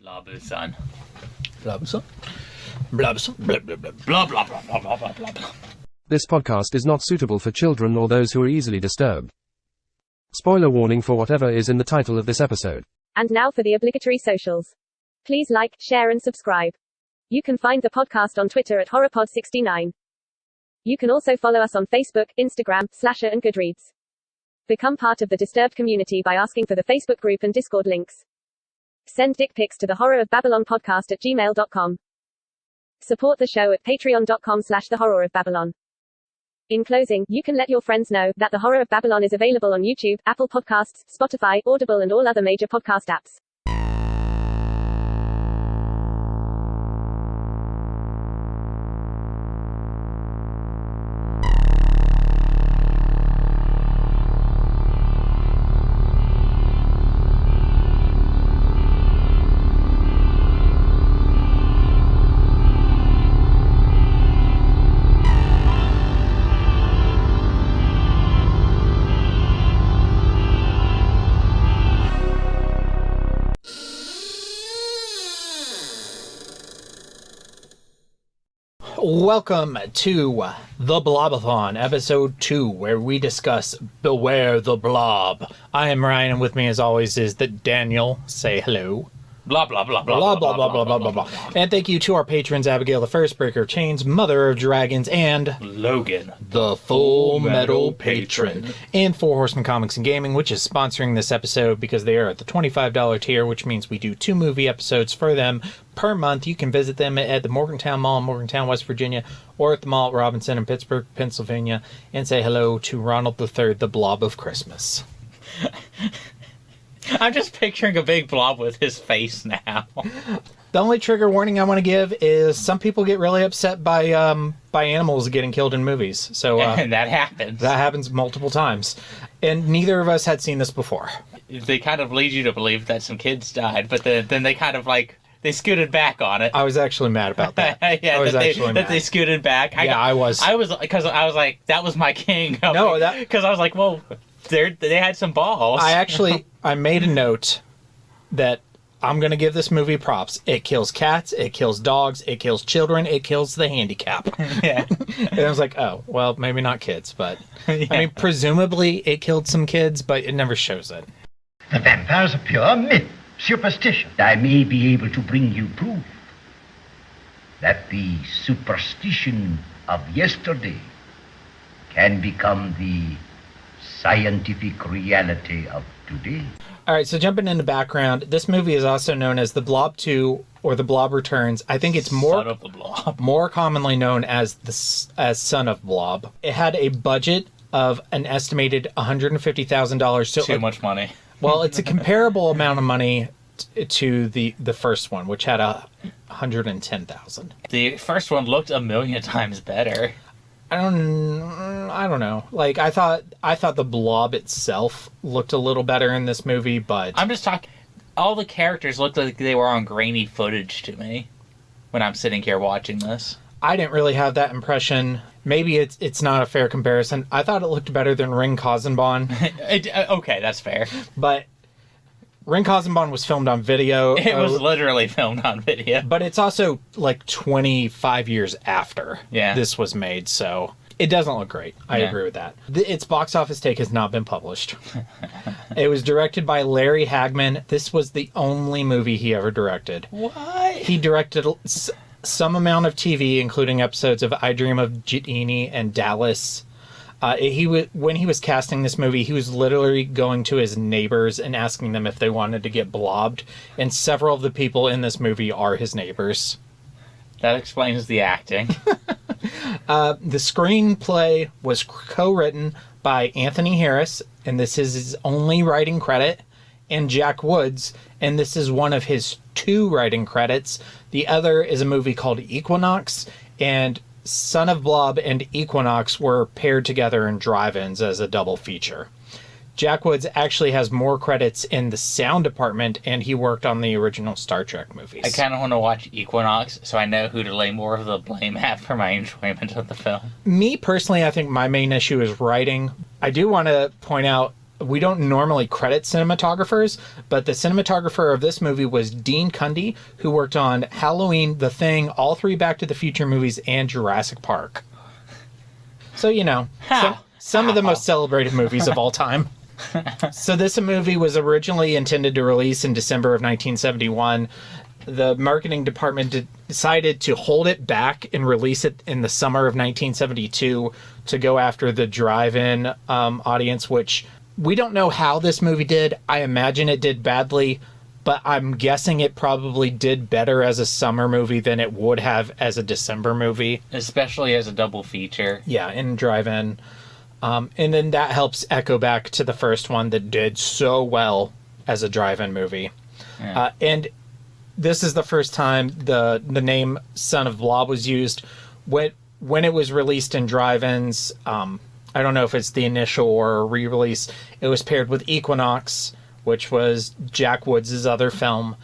Blob-a-Thon. Blob-a-Thon. Blob-a-Thon. Blah, blah, blah, blah, blah, blah, blah, blah, blah, blah. This podcast is not suitable for children or those who are easily disturbed. Spoiler warning for whatever is in the title of this episode. And now for the obligatory socials. Please like, share and subscribe. You can find the podcast on Twitter at HorrorPod69. You can also follow us on Facebook, Instagram, Slasher and Goodreads. Become part of the Disturbed community by asking for the Facebook group and Discord links. Send dick pics to the horrorofbabylonpodcast@gmail.com. Support the show at patreon.com/thehorrorofbabylon. In closing, you can let your friends know that The Horror of Babylon is available on YouTube, Apple Podcasts, Spotify, Audible and all other major podcast apps. Welcome to the Blob-a-Thon, episode 2, where we discuss Beware the Blob. I am Ryan, and with me as always is the Daniel. Say hello. Blah, blah, blah, Blah, blah, blah, blah, blah, blah, blah. And thank you to our patrons, Abigail, the First Breaker of Chains, Mother of Dragons, and Logan, the Full Metal Patron. And for Horsemen Comics and Gaming, which is sponsoring this episode because they are at the $25 tier, which means we do 2 movie episodes for them per month. You can visit them at the Morgantown Mall in Morgantown, West Virginia, or at the mall at Robinson in Pittsburgh, Pennsylvania, and say hello to Ronald III, the Blob of Christmas. I'm just picturing a big blob with his face now. The only trigger warning I want to give is some people get really upset by animals getting killed in movies. So And that happens. That happens multiple times. And neither of us had seen this before. They kind of lead you to believe that some kids died, but then they kind of they scooted back on it. I was actually mad about that. Yeah, I was that they scooted back. I was. Because I was like, that was my king. No, because I was like, well, they had some balls. I made a note that I'm going to give this movie props. It kills cats, it kills dogs, it kills children, it kills the handicap. Yeah. And I was like, oh, well, maybe not kids, but Yeah. I mean, presumably it killed some kids, but it never shows it. The vampire's a pure myth, superstition. I may be able to bring you proof that the superstition of yesterday can become the scientific reality of today. All right, so jumping into background, this movie is also known as The Blob 2 or The Blob Returns. I think it's Son of the Blob. more commonly known as Son of Blob. It had a budget of an estimated $150,000. So, Too much money. Well, it's a comparable amount of money to the first one, which had $110,000. The first one looked a million times better. I don't know. Like I thought the Blob itself looked a little better in this movie, but I'm just talking. All the characters looked like they were on grainy footage to me when I'm sitting here watching this. I didn't really have that impression. Maybe it's not a fair comparison. I thought it looked better than Ring Kazenban. Okay, that's fair. But Ring Kazenban was filmed on video. It was literally filmed on video. But it's also like 25 years after this was made, so it doesn't look great. I agree with that. Its box office take has not been published. It was directed by Larry Hagman. This was the only movie he ever directed. What? He directed some amount of TV, including episodes of I Dream of Jeannie and Dallas. When he was casting this movie, he was literally going to his neighbors and asking them if they wanted to get blobbed. And several of the people in this movie are his neighbors. That explains the acting. The screenplay was co-written by Anthony Harris, and this is his only writing credit, and Jack Woods, and this is one of his 2 writing credits. The other is a movie called Equinox, and Son of Blob and Equinox were paired together in drive-ins as a double feature. Jack Woods actually has more credits in the sound department, and he worked on the original Star Trek movies. I kind of want to watch Equinox, so I know who to lay more of the blame at for my enjoyment of the film. Me, personally, I think my main issue is writing. I do want to point out we don't normally credit cinematographers, but the cinematographer of this movie was Dean Cundy, who worked on Halloween, The Thing, all 3 Back to the Future movies, and Jurassic Park. So, you know, some of the most celebrated movies of all time. So this movie was originally intended to release in December of 1971. The marketing department decided to hold it back and release it in the summer of 1972 to go after the drive-in audience, which we don't know how this movie did. I imagine it did badly, but I'm guessing it probably did better as a summer movie than it would have as a December movie. Especially as a double feature. Yeah, in drive-in. And then that helps echo back to the first one that did so well as a drive-in movie. Yeah. And this is the first time the name Son of Blob was used. When it was released in drive-ins, I don't know if it's the initial or a re-release, it was paired with Equinox, which was Jack Woods' other film,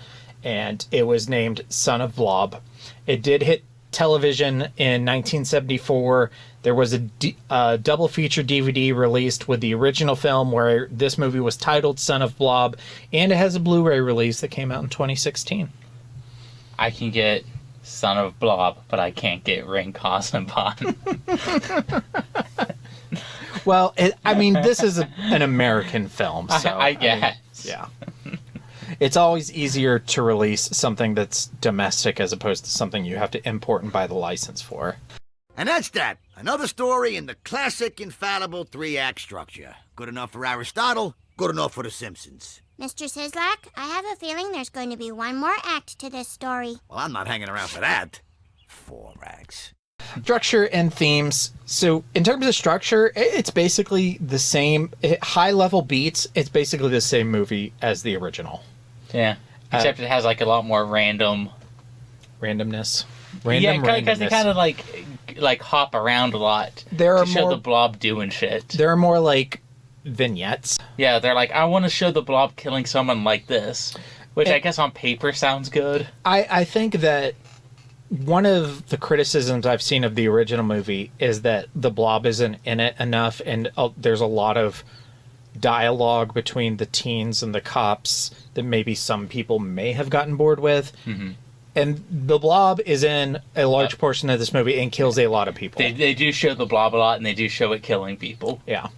and it was named Son of Blob. It did hit television in 1974. There was a double feature DVD released with the original film where this movie was titled Son of Blob, and it has a Blu-ray release that came out in 2016. I can get Son of Blob, but I can't get Ring Cosmopon. Well, this is an American film, so I guess. Yeah. It's always easier to release something that's domestic as opposed to something you have to import and buy the license for. And that's that. Another story in the classic, infallible 3-act structure. Good enough for Aristotle, good enough for The Simpsons. Mr. Sislak, I have a feeling there's going to be one more act to this story. Well, I'm not hanging around for that. 4 acts. Structure and themes. So in terms of structure, it's basically the same. High-level beats, it's basically the same movie as the original. Yeah. Except it has like a lot more randomness. Yeah, because they kind of like hop around a lot to show the Blob doing shit. There are more like vignettes. Yeah, they're like, I want to show the Blob killing someone like this, which I guess on paper sounds good. I think that one of the criticisms I've seen of the original movie is that the Blob isn't in it enough, and there's a lot of dialogue between the teens and the cops that maybe some people may have gotten bored with. Mm-hmm. And the Blob is in a large portion of this movie and kills a lot of people. They do show the Blob a lot, and they do show it killing people. Yeah.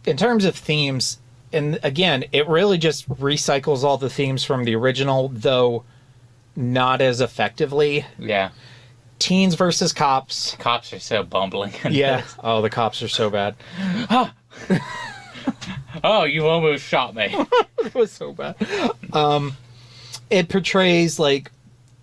In terms of themes, and again, it really just recycles all the themes from the original, though not as effectively. Yeah. Teens versus cops. Cops are so bumbling. Yeah. Oh, the cops are so bad. Oh, you almost shot me. It was so bad. It portrays like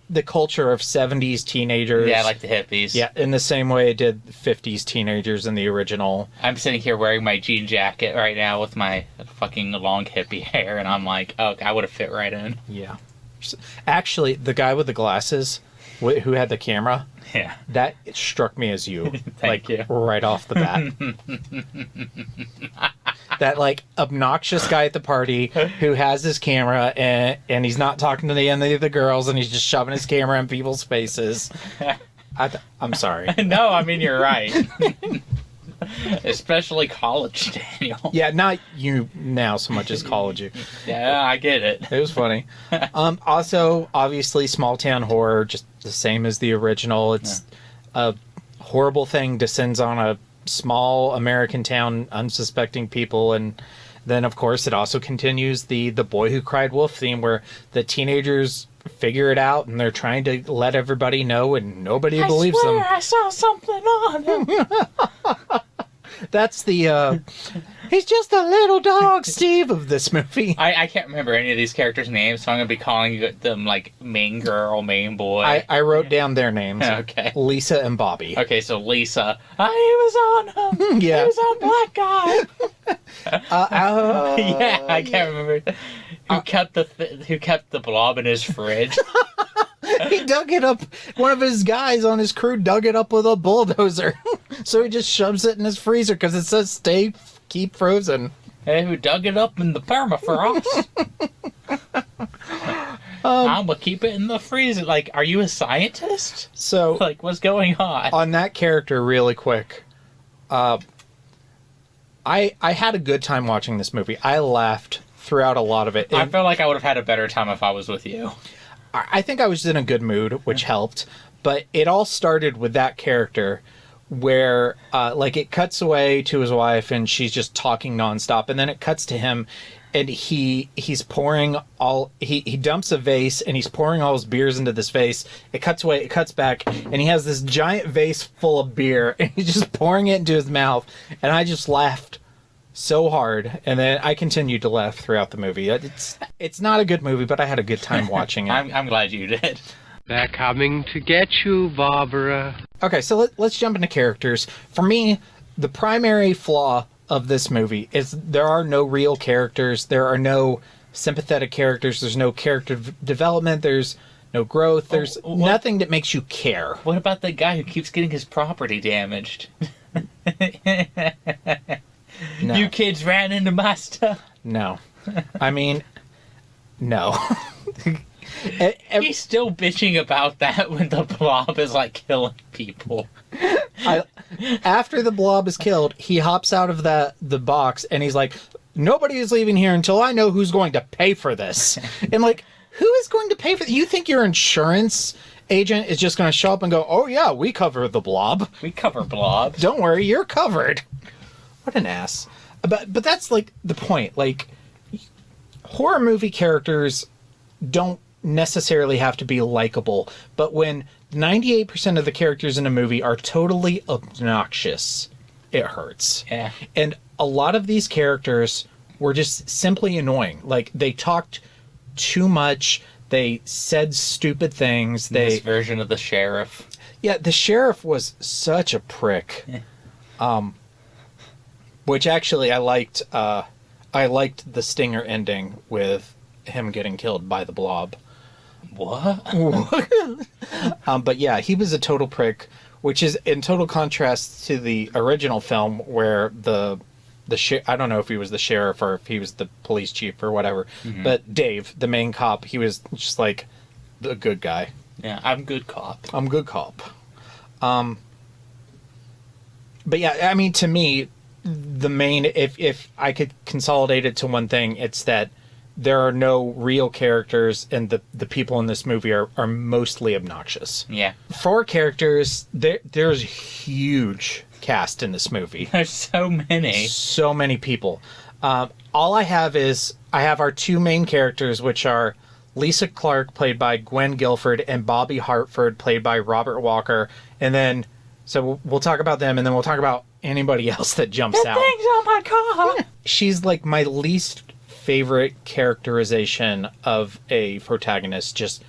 the culture of 70s teenagers. Yeah, like the hippies. Yeah, in the same way it did 50s teenagers in the original. I'm sitting here wearing my jean jacket right now with my fucking long hippie hair, and I'm like, oh, I would have fit right in. Yeah. Actually, the guy with the glasses who had the camera, yeah, that struck me as you. Thank you. Right off the bat. That like obnoxious guy at the party who has his camera and he's not talking to any of the girls and he's just shoving his camera in people's faces. I'm sorry. No, I mean, you're right. Especially college, Daniel. Yeah, not you now so much as college you. Yeah, I get it. It was funny. Also, obviously, small town horror, just the same as the original. It's a horrible thing descends on a small American town, unsuspecting people, and then, of course, it also continues the Boy Who Cried Wolf theme, where the teenagers figure it out and they're trying to let everybody know, and nobody believes them. I saw something on him. That's the he's just a little dog Steve of this movie. I can't remember any of these characters' names, so I'm gonna be calling them like main girl, main boy. I wrote down their names. Okay. Lisa and Bobby. Okay, so Lisa. He was on him. Yeah. He was on Black Guy. Yeah, I can't remember. Who kept the Blob in his fridge? He dug it up. One of his guys on his crew dug it up with a bulldozer. So he just shoves it in his freezer because it says keep frozen. Hey, who dug it up in the permafrost? I'm gonna keep it in the freezer. Like, are you a scientist? So, like, what's going on? On that character, really quick, I I had a good time watching this movie. I laughed throughout a lot of it. I feel like I would have had a better time if I was with you. I think I was in a good mood, which helped. But it all started with that character where, like, it cuts away to his wife and she's just talking nonstop. And then it cuts to him and he's pouring all... He dumps a vase and he's pouring all his beers into this vase. It cuts away, it cuts back, and he has this giant vase full of beer and he's just pouring it into his mouth. And I just laughed so hard, and then I continued to laugh throughout the movie. It's not a good movie, but I had a good time watching it. I'm glad you did. They're coming to get you, Barbara. Okay, so let's jump into characters. For me, the primary flaw of this movie is there are no real characters. There are no sympathetic characters. There's no character development. There's no growth. There's nothing that makes you care. What about the guy who keeps getting his property damaged? No. You kids ran into my stuff. No. I mean, no. He's still bitching about that when the blob is, like, killing people. After the blob is killed, he hops out of the box and he's like, nobody is leaving here until I know who's going to pay for this. And, like, who is going to pay for this? You think your insurance agent is just going to show up and go, oh, yeah, we cover the blob. We cover blobs. Don't worry, you're covered. What an ass. But that's, like, the point. Like, horror movie characters don't necessarily have to be likable, but when 98% of the characters in a movie are totally obnoxious, it hurts. Yeah. And a lot of these characters were just simply annoying. Like, they talked too much, they said stupid things. This version of the sheriff. Yeah, the sheriff was such a prick. Which actually I liked the stinger ending with him getting killed by the blob. What? But yeah, he was a total prick, which is in total contrast to the original film where I don't know if he was the sheriff or if he was the police chief or whatever, but Dave, the main cop, he was just like the good guy. Yeah, I'm good cop. I'm good cop. But yeah, I mean, to me, the main, if I could consolidate it to one thing, it's that there are no real characters and the people in this movie are mostly obnoxious. Yeah. For characters, there's a huge cast in this movie. There's so many. So many people. All I have is, I have our two main characters, which are Lisa Clark, played by Gwen Gilford, and Bobby Hartford, played by Robert Walker. And then, so we'll talk about them, and then we'll talk about anybody else that jumps out. Things on my car. She's like my least favorite characterization of a protagonist, just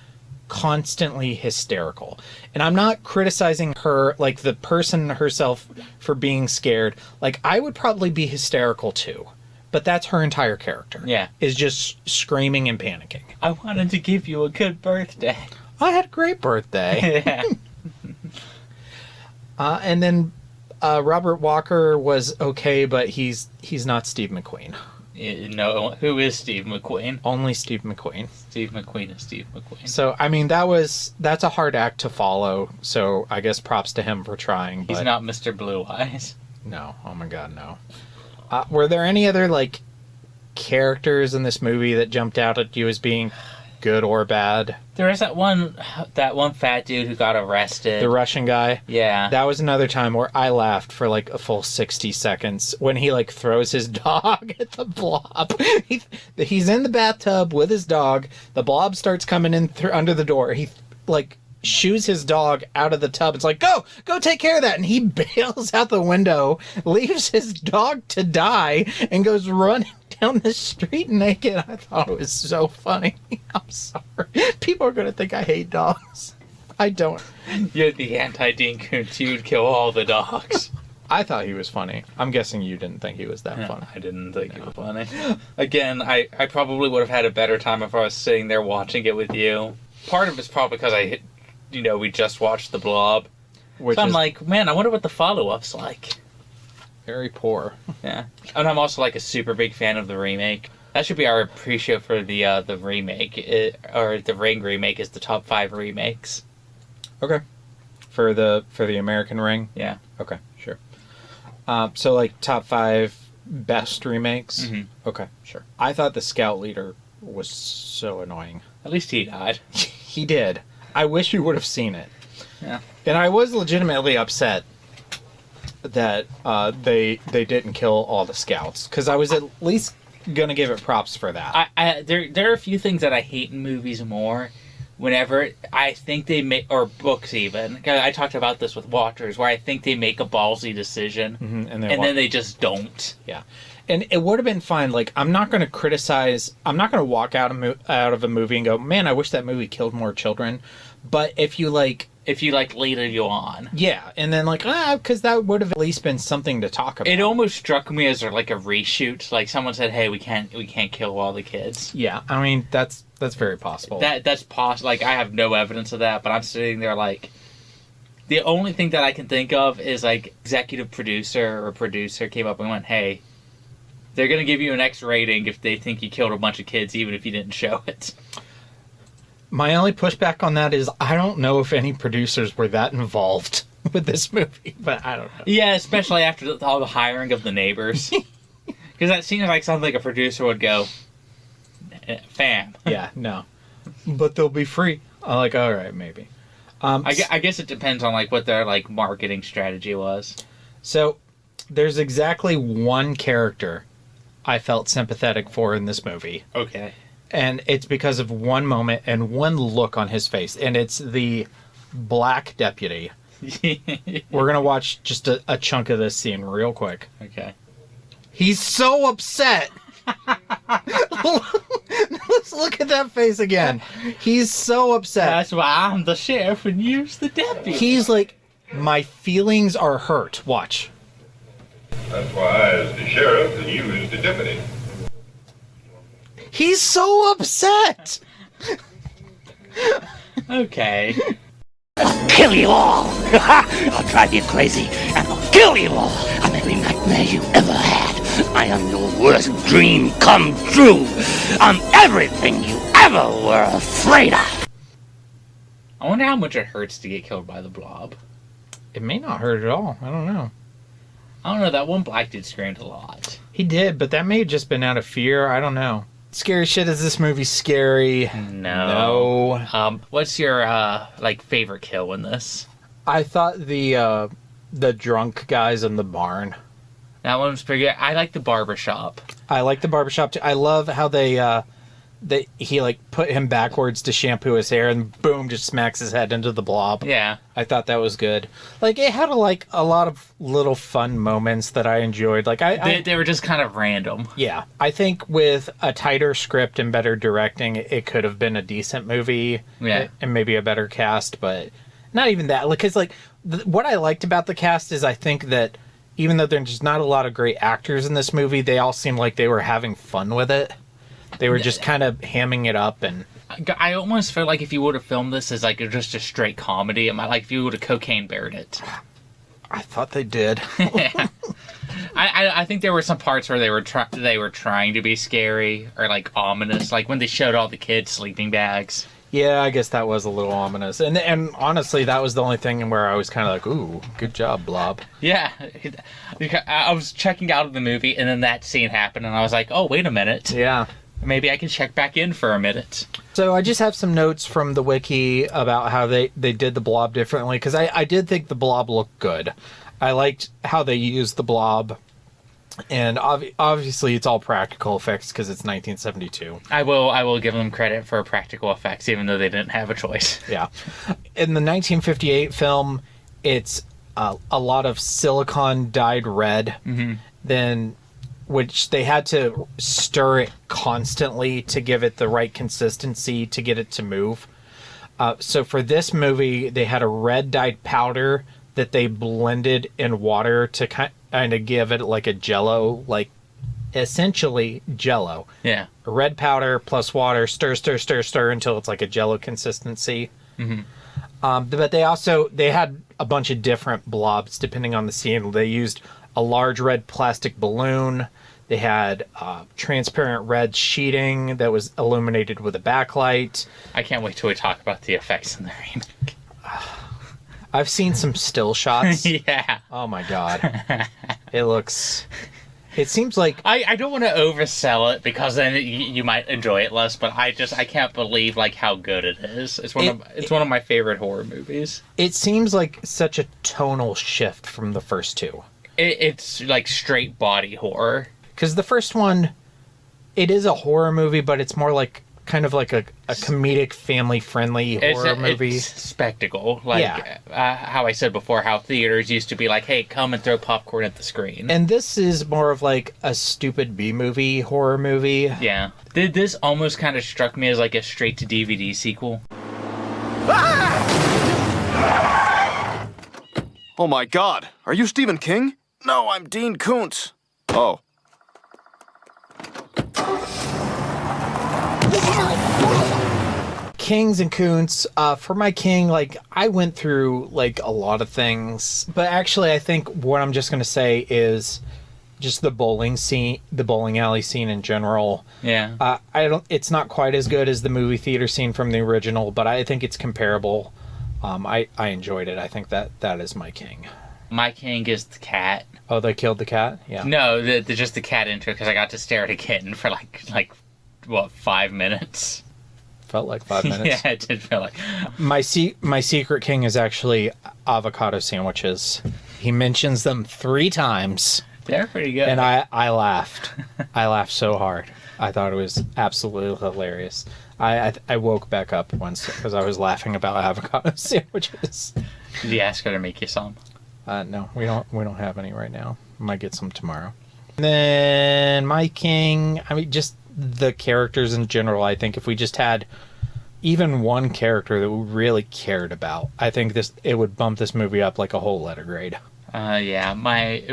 constantly hysterical. And I'm not criticizing her, like the person herself, for being scared. Like, I would probably be hysterical too, but that's her entire character. Yeah. Is just screaming and panicking. I wanted to give you a good birthday. I had a great birthday. Yeah. And then Robert Walker was okay, but he's not Steve McQueen. No, who is Steve McQueen? Only Steve McQueen. Steve McQueen is Steve McQueen. So, I mean, that's a hard act to follow, so I guess props to him for trying. But he's not Mr. Blue Eyes. No. Oh my god, no. Were there any other, like, characters in this movie that jumped out at you as being good or bad? There was that one fat dude who got arrested. The Russian guy? Yeah. That was another time where I laughed for like a full 60 seconds when he like throws his dog at the blob. He's in the bathtub with his dog. The blob starts coming in under the door. He like shoos his dog out of the tub. It's like, go take care of that. And he bails out the window, leaves his dog to die, and goes running down the street naked. I thought it was so funny. I'm sorry. People are going to think I hate dogs. I don't. You're the anti-Dean Koontz. You'd kill all the dogs. I thought he was funny. I'm guessing you didn't think he was that funny. I didn't think he was funny. Again, I probably would have had a better time if I was sitting there watching it with you. Part of it's probably because we just watched The Blob. So I'm like, man, I wonder what the follow-up's like. Very poor. Yeah. And I'm also like a super big fan of the remake. That should be our pre-show for the remake. Or the Ring remake is the top 5 remakes. Okay. For the American Ring? Yeah. Okay, sure. So like top 5 best remakes? Mhm. Okay, sure. I thought the Scout Leader was so annoying. At least he died. He did. I wish you would have seen it. Yeah. And I was legitimately upset that they didn't kill all the scouts, because I was at least gonna give it props for that. There are a few things that I hate in movies more. Whenever I think they make, or books even, 'cause I talked about this with Watchers, where I think they make a ballsy decision, and then they just don't. Yeah. And it would have been fine. Like, I'm not going to criticize, I'm not going to walk out of a movie and go, man, I wish that movie killed more children. But if you later you on. Yeah. And then because that would have at least been something to talk about. It almost struck me as like a reshoot. Like someone said, hey, we can't kill all the kids. Yeah. I mean, that's very possible. That's possible. Like, I have no evidence of that, but I'm sitting there like, the only thing that I can think of is like executive producer or producer came up and went, hey, they're going to give you an X rating if they think you killed a bunch of kids, even if you didn't show it. My only pushback on that is I don't know if any producers were that involved with this movie, but I don't know. Yeah, especially after all the hiring of the neighbors. Because that seems like something a producer would go, fam. Yeah, no. But they'll be free. I'm like, all right, maybe. I guess it depends on like what their like marketing strategy was. So there's exactly one character I felt sympathetic for in this movie. Okay. And it's because of one moment and one look on his face. And it's the black deputy. We're going to watch just a chunk of this scene real quick. Okay. He's so upset. Let's look at that face again. He's so upset. That's why I'm the sheriff and you're the deputy. He's like, my feelings are hurt. Watch. That's why I is the sheriff and you is the deputy. He's so upset. Okay. I'll kill you all. I'll drive you crazy and I'll kill you all. I'm every nightmare you ever had. I am your worst dream come true. I'm everything you ever were afraid of. I wonder how much it hurts to get killed by the blob. It may not hurt at all. I don't know. I don't know. That one black dude screamed a lot. He did, but that may have just been out of fear. I don't know. Scary shit. Is this movie scary? No. What's your favorite kill in this? I thought the drunk guys in the barn. That one was pretty good. I like the barbershop. I like the barbershop too. I love how he like put him backwards to shampoo his hair and boom, just smacks his head into the blob. Yeah. I thought that was good. Like, it had a lot of little fun moments that I enjoyed. Like, they were just kind of random. Yeah. I think with a tighter script and better directing, it could have been a decent movie. Yeah. And maybe a better cast, but not even that. Because, what I liked about the cast is I think that even though there's just not a lot of great actors in this movie, they all seemed like they were having fun with it. They were just kind of hamming it up, and I almost feel like if you would have filmed this as like just a straight comedy, it might like if you would have cocaine bared it. I thought they did. I think there were some parts where they were trying to be scary or like ominous, like when they showed all the kids sleeping bags. Yeah, I guess that was a little ominous, and honestly, that was the only thing where I was kind of like, "Ooh, good job, Blob." Yeah, I was checking out of the movie, and then that scene happened, and I was like, "Oh, wait a minute." Yeah. Maybe I can check back in for a minute. So I just have some notes from the wiki about how they did the blob differently, because I did think the blob looked good. I liked how they used the blob, and obviously it's all practical effects because it's 1972. I will give them credit for practical effects, even though they didn't have a choice. Yeah. In the 1958 film, it's a lot of silicone dyed red, which they had to stir it constantly to give it the right consistency to get it to move. So for this movie, they had a red dyed powder that they blended in water to kind of give it like a jello, like essentially jello. Yeah. A red powder plus water, stir until it's like a jello consistency. Mm-hmm. But they had a bunch of different blobs depending on the scene. They used a large red plastic balloon. They had transparent red sheeting that was illuminated with a backlight. I can't wait till we talk about the effects in the remake. I've seen some still shots. Yeah. Oh my god. It looks It seems like I don't want to oversell it because then you might enjoy it less, but I can't believe like how good it is. It's one of my favorite horror movies. It seems like such a tonal shift from the first two. It's like straight body horror. Because the first one, it is a horror movie, but it's more like kind of like a comedic, family-friendly horror movie. It's spectacle. Like how I said before, how theaters used to be like, hey, come and throw popcorn at the screen. And this is more of like a stupid B-movie horror movie. Yeah. This almost kind of struck me as like a straight-to-DVD sequel. Oh my god, are you Stephen King? No, I'm Dean Koontz. Oh. Kings and Koontz. For my King, like, I went through, like, a lot of things. But actually, I think what I'm just going to say is just the bowling alley scene in general. Yeah. It's not quite as good as the movie theater scene from the original, but I think it's comparable. I enjoyed it. I think that is my King. My King is the cat. Oh, they killed the cat? Yeah. No, just the cat intro, because I got to stare at a kitten for like what, 5 minutes? Felt like 5 minutes. Yeah, it did feel like. My secret King is actually avocado sandwiches. He mentions them 3 times. They're pretty good. And I laughed. I laughed so hard. I thought it was absolutely hilarious. I woke back up once because I was laughing about avocado sandwiches. Did you ask her to make you some? No, we don't have any right now. Might get some tomorrow. And then my King, I mean, just the characters in general. I think if we just had even one character that we really cared about, I think it would bump this movie up like a whole letter grade. Yeah, my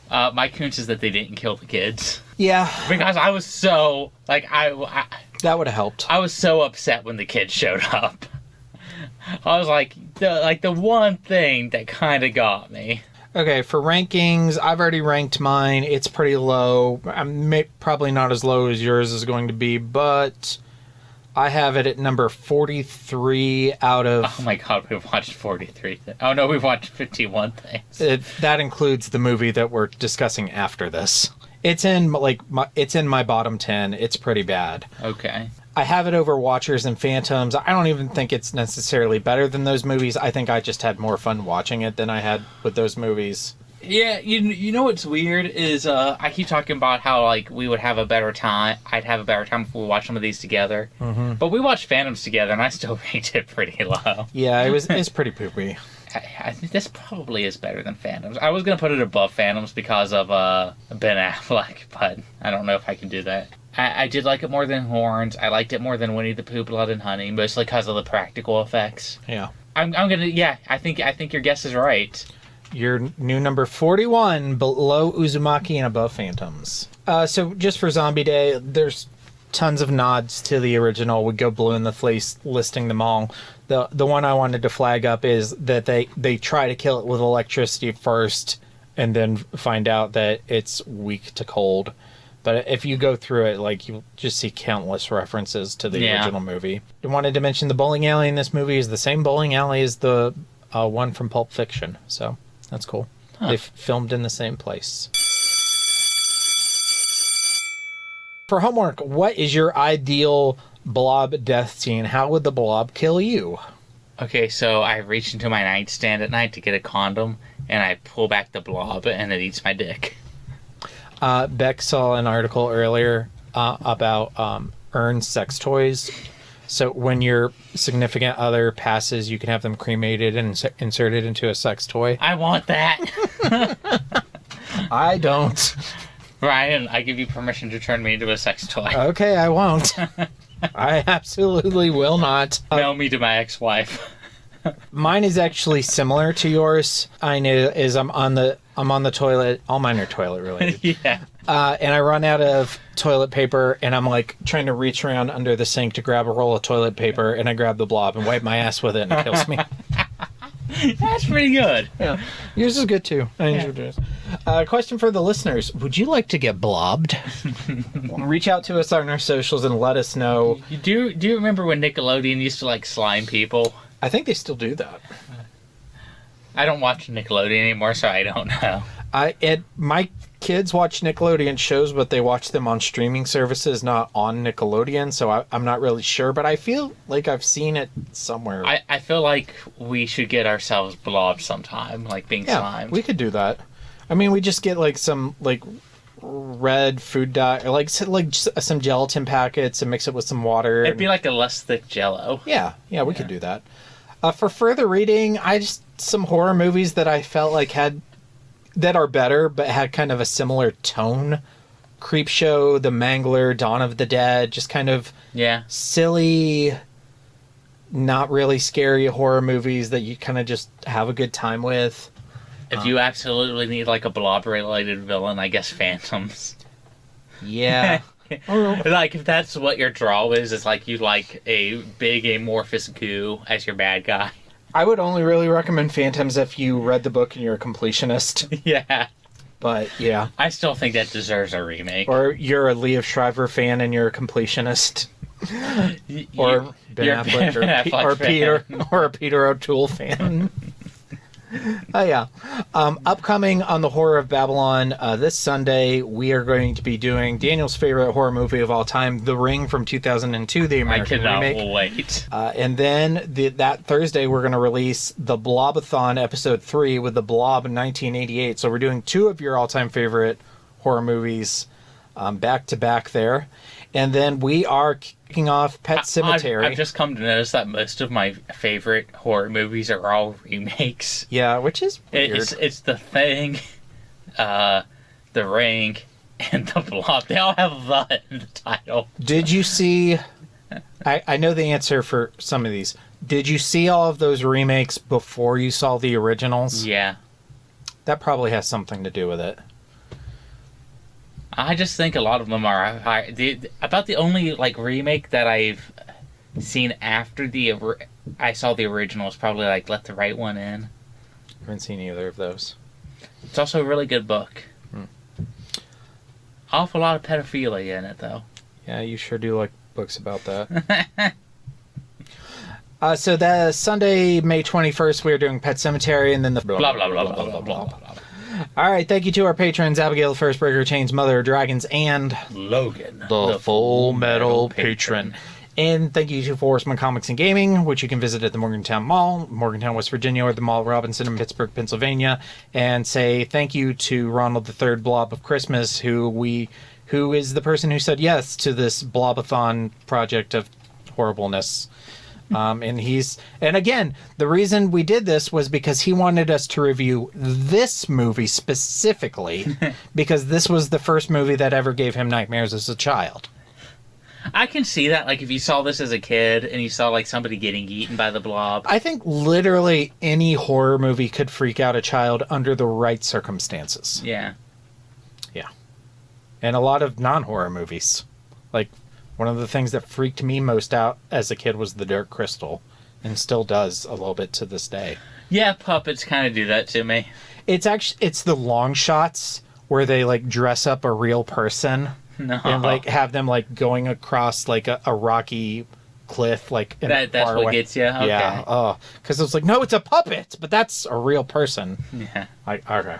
Koontz is that they didn't kill the kids. Yeah, because I was so like I that would have helped. I was so upset when the kids showed up. I was like the one thing that kind of got me. Okay, for rankings, I've already ranked mine. It's pretty low. I'm probably not as low as yours is going to be, but I have it at number 43 out of... Oh my god, we've watched 43. Oh no, we've watched 51 things. That includes the movie that we're discussing after this. It's in my bottom 10. It's pretty bad. Okay. I have it over Watchers and Phantoms. I don't even think it's necessarily better than those movies. I think I just had more fun watching it than I had with those movies. Yeah, you know what's weird is I keep talking about how like we would have a better time. I'd have a better time if we watched some of these together. Mm-hmm. But we watched Phantoms together, and I still rated it pretty low. Yeah, it's pretty poopy. I think this probably is better than Phantoms. I was gonna put it above Phantoms because of Ben Affleck, but I don't know if I can do that. I did like it more than Horns. I liked it more than Winnie the Pooh, Blood and Honey, mostly because of the practical effects. Yeah. I'm gonna. Yeah, I think your guess is right. Your new number 41, below Uzumaki and above Phantoms. So just for Zombie Day, there's tons of nods to the original. We go blue in the face listing them all. The one I wanted to flag up is that they try to kill it with electricity first, and then find out that it's weak to cold. But if you go through it, like, you'll just see countless references to the original movie. I wanted to mention the bowling alley in this movie is the same bowling alley as the one from Pulp Fiction. So that's cool. Huh. They filmed in the same place. For homework, what is your ideal blob death scene? How would the blob kill you? Okay, so I reach into my nightstand at night to get a condom, and I pull back the blob, and it eats my dick. Beck saw an article earlier about earned sex toys. So when your significant other passes, you can have them cremated and inserted into a sex toy. I want that. I don't. Ryan, I give you permission to turn me into a sex toy. Okay, I won't. I absolutely will not. Mail me to my ex-wife. Mine is actually similar to yours. I know is I'm on the toilet. All mine are toilet related. Yeah. And I run out of toilet paper, and I'm like trying to reach around under the sink to grab a roll of toilet paper, and I grab the blob and wipe my ass with it, and it kills me. That's pretty good. Yeah. Yours is good too. I enjoyed yours. Question for the listeners: would you like to get blobbed? Reach out to us on our socials and let us know. Do you remember when Nickelodeon used to like slime people? I think they still do that. I don't watch Nickelodeon anymore, so I don't know. My kids watch Nickelodeon shows, but they watch them on streaming services, not on Nickelodeon, so I'm not really sure, but I feel like I've seen it somewhere. I feel like we should get ourselves blobbed sometime, like being slimed. We could do that. I mean, we just get like some like red food dye, or like some gelatin packets and mix it with some water. It'd be like a less thick Jello. Yeah, we could do that. For further reading, some horror movies that I felt like that are better, but had kind of a similar tone. Creepshow, The Mangler, Dawn of the Dead, just kind of silly, not really scary horror movies that you kind of just have a good time with. If you absolutely need like a blob-related villain, I guess Phantoms. Yeah. Like, if that's what your draw is, it's like you like a big amorphous goo as your bad guy. I would only really recommend Phantoms if you read the book and you're a completionist. Yeah. But, yeah. I still think that deserves a remake. Or you're a Liev Schreiber fan and you're a completionist. Or Ben Affleck or a Peter O'Toole fan. Oh, yeah. Upcoming on the Horror of Babylon, this Sunday, we are going to be doing Daniel's favorite horror movie of all time, The Ring from 2002, the American remake. I cannot wait. And then that Thursday, we're going to release the Blob-a-Thon Episode 3 with The Blob in 1988. So we're doing 2 of your all-time favorite horror movies back to back there. And then we are kicking off Pet Sematary. I've just come to notice that most of my favorite horror movies are all remakes. Yeah, which is weird. It's The Thing, The Ring, and The Blob. They all have "the" in the title. Did you see... I know the answer for some of these. Did you see all of those remakes before you saw the originals? Yeah. That probably has something to do with it. I just think a lot of them are about the only like remake that I've seen after I saw the original is probably like Let the Right One In. I haven't seen either of those. It's also a really good book. Awful lot of pedophilia in it though. Yeah, you sure do like books about that. So the Sunday, May 21st, we're doing Pet Sematary, and then the blah blah blah blah blah blah blah. All right, thank you to our patrons, Abigail, the First Breaker, Chains, Mother of Dragons, and Logan, the Full Metal Patron. And thank you to Horsemen Comics and Gaming, which you can visit at the Morgantown Mall, Morgantown, West Virginia, or the Mall Robinson in Pittsburgh, Pennsylvania. And say thank you to Ronald III Blob of Christmas, who is the person who said yes to this Blob-a-Thon project of horribleness. And again, the reason we did this was because he wanted us to review this movie specifically, because this was the first movie that ever gave him nightmares as a child. I can see that, like, if you saw this as a kid and you saw, like, somebody getting eaten by the blob. I think literally any horror movie could freak out a child under the right circumstances. Yeah. Yeah. And a lot of non-horror movies. Like, one of the things that freaked me most out as a kid was The Dark Crystal, and still does a little bit to this day. Yeah, puppets kind of do that to me. It's the long shots where they, like, dress up a real person. No. And, like, have them, like, going across, like, a rocky cliff, like, that's far what away. gets you? Okay. Yeah. Oh, because it's like, no, it's a puppet, but that's a real person. Yeah. Like, okay.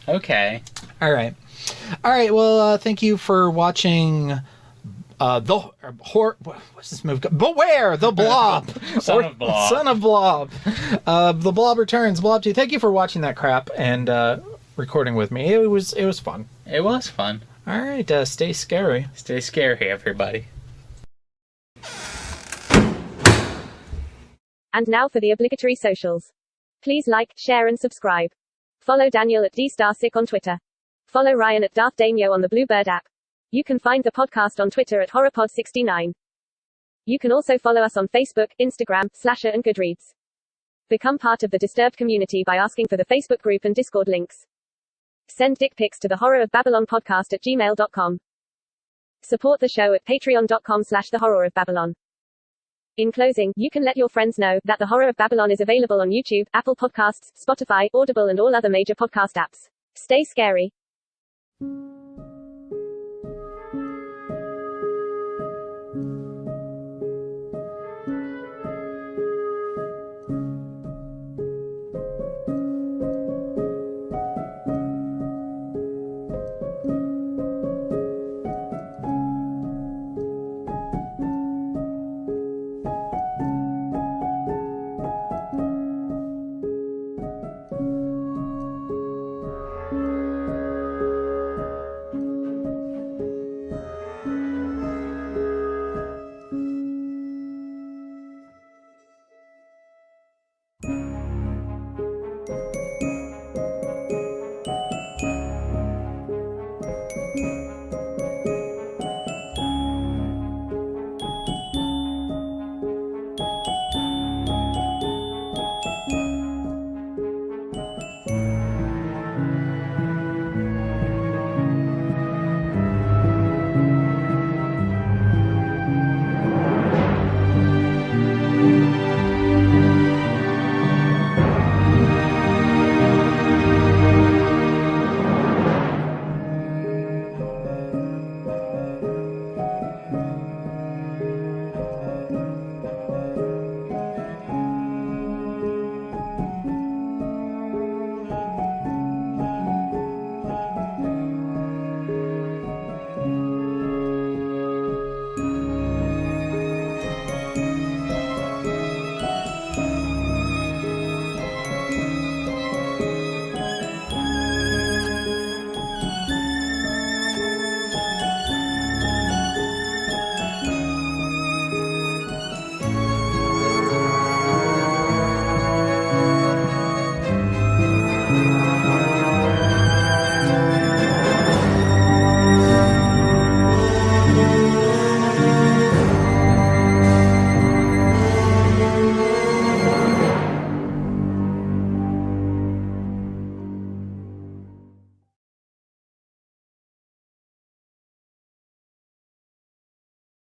Okay. All right. Well, thank you for watching... what's this movie called? Beware the Blob. Son of Blob. Son of Blob. The Blob Returns. Blob 2. Thank you for watching that crap and recording with me. It was fun. It was fun. All right. Stay scary. Stay scary, everybody. And now for the obligatory socials. Please like, share, and subscribe. Follow Daniel at DStarSick on Twitter. Follow Ryan at Darth Damio on the Bluebird app. You can find the podcast on Twitter at HorrorPod69. You can also follow us on Facebook, Instagram, Slasher, and Goodreads. Become part of the Disturbed community by asking for the Facebook group and Discord links. Send dick pics to the Horror of Babylon podcast at gmail.com. Support the show at patreon.com/the Horror of Babylon. In closing, you can let your friends know that the Horror of Babylon is available on YouTube, Apple Podcasts, Spotify, Audible, and all other major podcast apps. Stay scary.